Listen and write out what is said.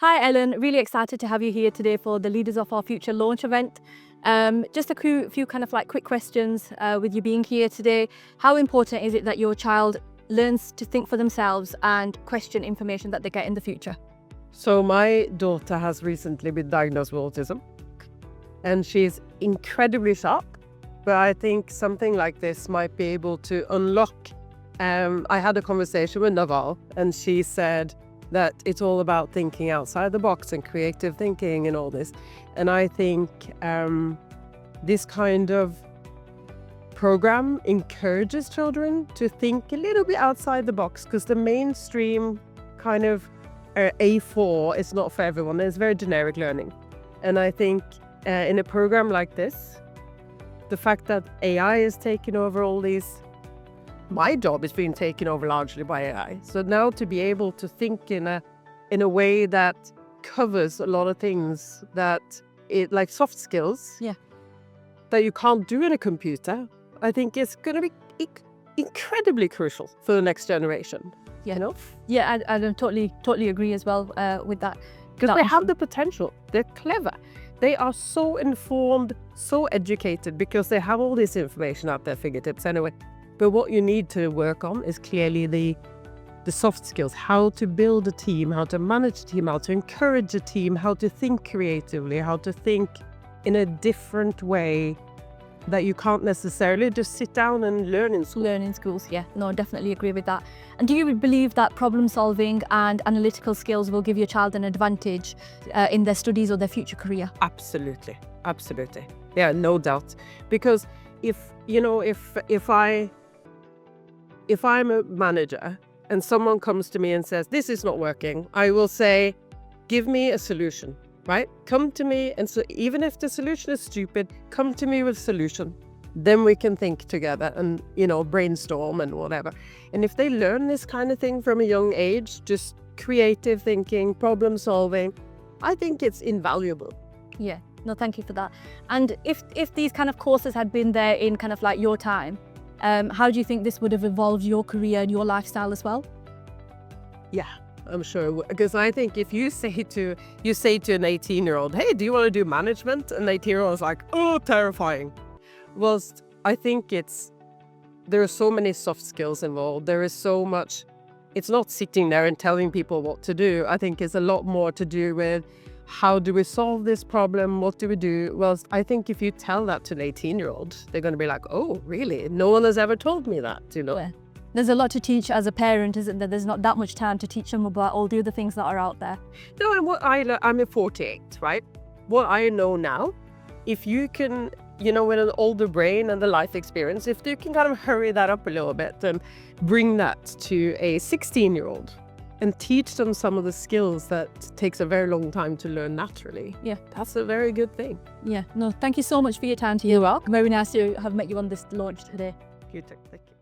Hi Ellen, really excited to have you here today for the Leaders of Our Future launch event. Just a few kind of like quick questions with you being here today. How important is it that your child learns to think for themselves and question information that they get in the future? So my daughter has recently been diagnosed with autism and she's incredibly sharp, but I think something like this might be able to unlock. I had a conversation with Naval and she said that it's all about thinking outside the box and creative thinking and all this. And I think this kind of program encourages children to think a little bit outside the box, because the mainstream kind of A4 is not for everyone. It's very generic learning. And I think in a program like this, the fact that AI is taking over all these, my job is being taken over largely by AI. So now to be able to think in a way that covers a lot of things that like soft skills, that you can't do in a computer, I think it's going to be incredibly crucial for the next generation. Yeah, you know? Yeah, I totally agree as well with that. Because they have the potential. They're clever. They are so informed, so educated, because they have all this information at their fingertips anyway. But what you need to work on is clearly the soft skills, how to build a team, how to manage a team, how to encourage a team, how to think creatively, how to think in a different way that you can't necessarily just sit down and learn in school. Learn in schools, yeah. No, definitely agree with that. And do you believe that problem solving and analytical skills will give your child an advantage in their studies or their future career? Absolutely. Absolutely. Yeah, no doubt. Because if I'm a manager and someone comes to me and says, this is not working, I will say, give me a solution, right? Come to me. And so even if the solution is stupid, come to me with a solution. Then we can think together and, brainstorm and whatever. And if they learn this kind of thing from a young age, just creative thinking, problem solving, I think it's invaluable. Yeah, no, thank you for that. And if these kind of courses had been there in kind of like your time, how do you think this would have evolved your career and your lifestyle as well? Yeah, I'm sure. Because I think if you say to an 18-year-old, hey, do you want to do management? And the 18-year-old is like, oh, terrifying. Well, I think there are so many soft skills involved. There is so much. It's not sitting there and telling people what to do. I think it's a lot more to do with how do we solve this problem? What do we do? Well, I think if you tell that to an 18-year-old, they're going to be like, oh, really? No one has ever told me that, Yeah. There's a lot to teach as a parent, isn't there? There's not that much time to teach them about all the other things that are out there. No, and I'm a 48, right? What I know now, if you can, with an older brain and the life experience, if you can kind of hurry that up a little bit and bring that to a 16-year-old and teach them some of the skills that takes a very long time to learn naturally. Yeah. That's a very good thing. Yeah, no, thank you so much for your time today. You're welcome. Very nice to have met you on this launch today. You too. Thank you.